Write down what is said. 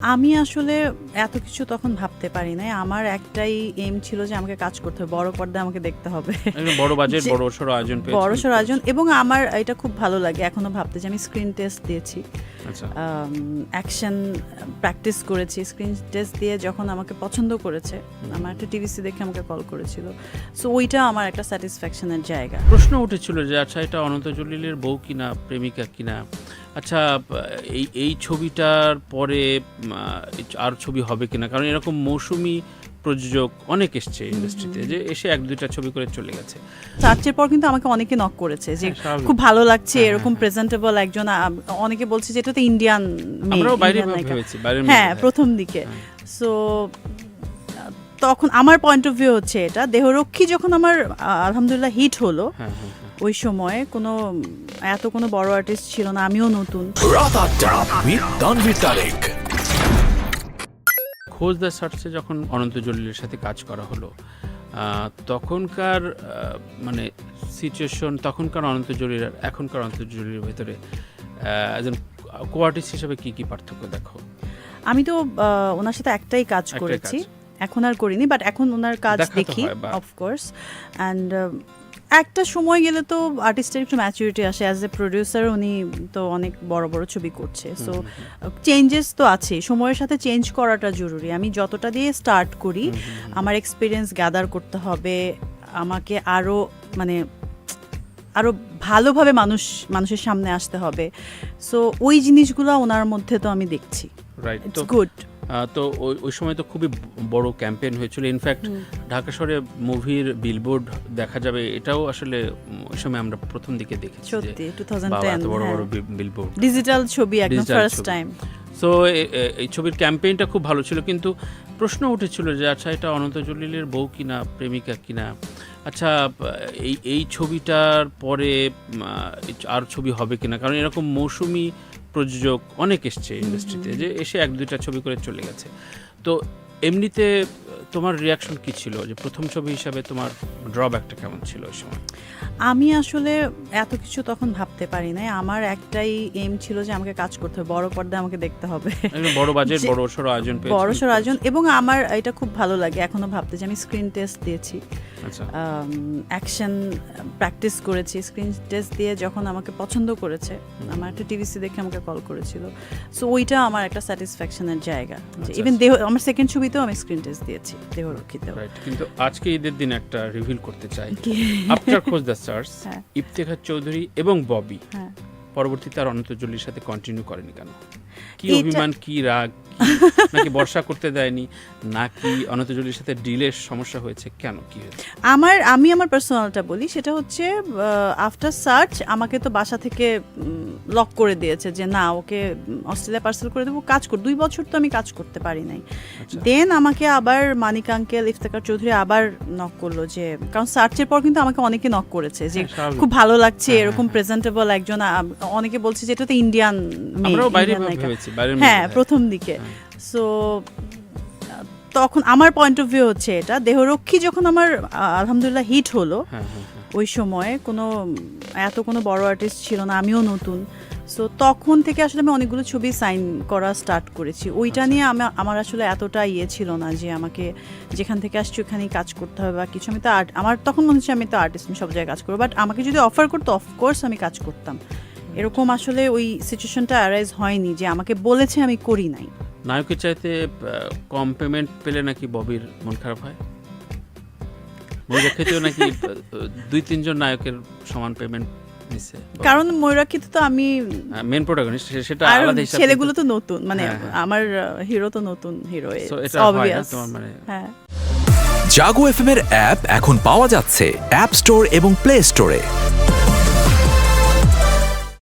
আমি আসলে এত কিছু তখন ভাবতে পারি নাই। আমার একটাই এইম ছিল যে আমাকে কাজ করতে হবে। বড় পর্দায় আমাকে দেখতে হবে। একদম বড় বাজেট, যে বড়সড় আয়োজন পেয়েছেন। বড়সড় আয়োজন এবং আমার এটা খুব ভালো লাগে এখনো ভাবতে যে আমি স্ক্রিন টেস্ট দিয়েছি। আচ্ছা। অ্যাকশন প্র্যাকটিস করেছি। স্ক্রিন টেস্ট দিয়ে যখন আমাকে পছন্দ করেছে, আমার একটা টিভিসি দেখে আমাকে কল করেছিল। সো ওইটা আমার একটা স্যাটিসফ্যাকশনের জায়গা। প্রশ্ন উঠেছিল যে আচ্ছা এটা অনন্ত জলিলের বউ কিনা, প্রেমিকা কিনা। আচ্ছা এই ছবিটার পরে আর ছবি হবে কিনা, কারণ এরকম মৌসুমি প্রযোজক অনেক এসছে ইন্ডাস্ট্রিতে, যে এসে এক দুইটা ছবি করে চলে গেছে। সার্চের পর কিন্তু আমাকে অনেকে নক করেছে যে খুব ভালো লাগছে, এরকম প্রেজেন্টেবল একজন। অনেকে বলছে যে এটা তো ইন্ডিয়ান আমরাও বাইরে ভেবেছি, হ্যাঁ প্রথম দিকে। সো তখন আমার পয়েন্ট অফ ভিউ হচ্ছে এটা দেহরক্ষী যখন আমার আলহামদুলিল্লাহ হিট হলো, ওই সময় কোনো বড় আর্টিস্ট ছিল না, আমিও নতুন। খোঁজ দ্য সার্চে যখন অনন্ত জলিলের সাথে কাজ করা হলো, তখনকার মানে সিচুয়েশন, তখনকার অনন্ত জলিল আর এখনকার অনন্ত জলিলের ভেতরে একজন কো আর্টিস্ট হিসেবে কি কি পার্থক্য দেখো? আমি তো ওনার সাথে একটাই কাজ করেছি, এখন আর করিনি, বাট এখন ওনার কাজ দেখি অফকোর্স। অ্যান্ড একটা সময় গেলে তো আর্টিস্টের একটু ম্যাচুরিটি আসে। অ্যাজ এ প্রডিউসার উনি তো অনেক বড় বড় ছবি করছে, সো চেঞ্জেস তো আছে, সময়ের সাথে চেঞ্জ করাটা জরুরি। আমি যতটা দিয়ে স্টার্ট করি, আমার এক্সপিরিয়েন্স গ্যাদার করতে হবে, আমাকে আরও ভালোভাবে মানুষের সামনে আসতে হবে। সো ওই জিনিসগুলো ওনার মধ্যে তো আমি দেখছি। Right, it's good. তো ওই সময় তো খুবই বড় ক্যাম্পেইন হয়েছিল। ইনফ্যাক্ট ঢাকা শহরে মুভির বিলবোর্ড দেখা যাবে, এটাও আসলে ওই সময় আমরা প্রথম দিকে দেখেছি, সত্যি 2010 বড় বড় বিলবোর্ড, ডিজিটাল ছবি একদম ফার্স্ট টাইম। সো এই ছবির ক্যাম্পেইনটা খুব ভালো ছিল, কিন্তু প্রশ্ন উঠেছিল যে আচ্ছা এটা অনন্ত জলিলের বউ কিনা, প্রেমিকা কিনা। আচ্ছা এই ছবিটার পরে আর ছবি হবে কিনা, কারণ এরকম মৌসুমি প্রযোজক অনেক এসছে ইন্ডাস্ট্রিতে, যে এসে এক দুইটা ছবি করে চলে গেছে। তো এমনিতে তোমার রিয়াকশন কি ছিল, যে প্রথম ছবি হিসাবে তোমার ড্রব্যাকটা কেমন ছিল ওই সময়? আমি আসলে এত কিছু তখন ভাবতে পারি নাই। আমার একটাই এইম ছিল যে আমাকে কাজ করতে হবে, বড় পর্দায় আমাকে দেখতে হবে। বড় বাজেট, বড়সড় আয়োজন পেয়েছেন। বড়সড় আয়োজন এবং আমার এটা খুব ভালো লাগে এখনো ভাবতে যে আমি স্ক্রিন টেস্ট দিয়েছি। আচ্ছা। অ্যাকশন প্র্যাকটিস করেছি। স্ক্রিন টেস্ট দিয়ে যখন আমাকে পছন্দ করেছে, আমার একটা টিভিসি দেখে আমাকে কল করেছিল। সো ওইটা আমার একটা স্যাটিসফ্যাকশনের জায়গা। ইভেন আমার সেকেন্ড ছবিতেও আমি স্ক্রিন টেস্ট দিয়েছি, দেহরক্ষীতেও। কিন্তু আজকে ঈদের দিন একটা রিভিল করতে চাই। আফটার খোঁজ দ্য সার্চ, ইফতেখার চৌধুরী এবং ববি পরবর্তীতে আর অনন্ত জলিলের সাথে কন্টিনিউ করেনি কেন? কি অভিমান, কি রাগ, নাকি বর্ষা করতে দেয়নি, নাকি অনন্ত জলিলের সাথে ডিলের সমস্যা হয়েছে, কেন কি হয়েছে? আমি আমার পার্সোনালটা বলি, সেটা হচ্ছে আফটার সার্চ আমাকে তো বাসা থেকে লক করে দিয়েছে যে না, ওকে অস্ট্রেলিয়া পার্সেল করে দেবো, কাজ কর। 2 বছর তো আমি কাজ করতে পারি নাই। দেন আমাকে আবার মানিক আঙ্কেল, ইফতেখার চৌধুরী আবার নক করলো, যে কারণ সার্চের পর কিন্তু আমাকে অনেকে নক করেছে যে খুব ভালো লাগছে, এরকম প্রেজেন্টেবল একজন। অনেকে বলছে যে এটা তো ইন্ডিয়ান, আমরাও বাইরে ভেবেছি, হ্যাঁ প্রথম দিকে। সো তখন আমার পয়েন্ট অফ ভিউ হচ্ছে এটা দেহরক্ষী যখন আমার আলহামদুলিল্লাহ হিট হলো, ওই সময় কোনো বড় আর্টিস্ট ছিল না, আমিও নতুন। সো তখন থেকে আসলে আমি অনেকগুলো ছবি সাইন করা স্টার্ট করেছি। ওইটা নিয়ে আমার আসলে এতটা ছিল না যে আমাকে যেখান থেকে আসছি ওখানেই কাজ করতে হবে বা কিছু। আমি তো আমার তখন মনে হচ্ছে আমি তো আর্টিস্ট, আমি সব জায়গায় কাজ করবো। বাট আমাকে যদি অফার করতো, অফকোর্স আমি কাজ করতাম। এরকম আসলে ওই সিচুয়েশনটা অ্যারাইজ হয়নি যে আমাকে বলেছে আমি করি নাই। নায়কের চাইতে কম পেমেন্ট পেলে নাকি ববির মন খারাপ হয়? ময়ূরাক্ষীতেও নাকি 2-3 জন নায়কের সমান পেমেন্ট দিছে, কারণ ময়ূরাক্ষীতে তো আমি মেন প্রোটাগনিস্ট, সেটা আলাদা হিসাব। ছেলেগুলো তো নতুন, মানে আমার হিরো তো নতুন হিরো, অবভিয়াস। জাগো এফএম এর অ্যাপ এখন পাওয়া যাচ্ছে অ্যাপ স্টোর এবং প্লে স্টোরে।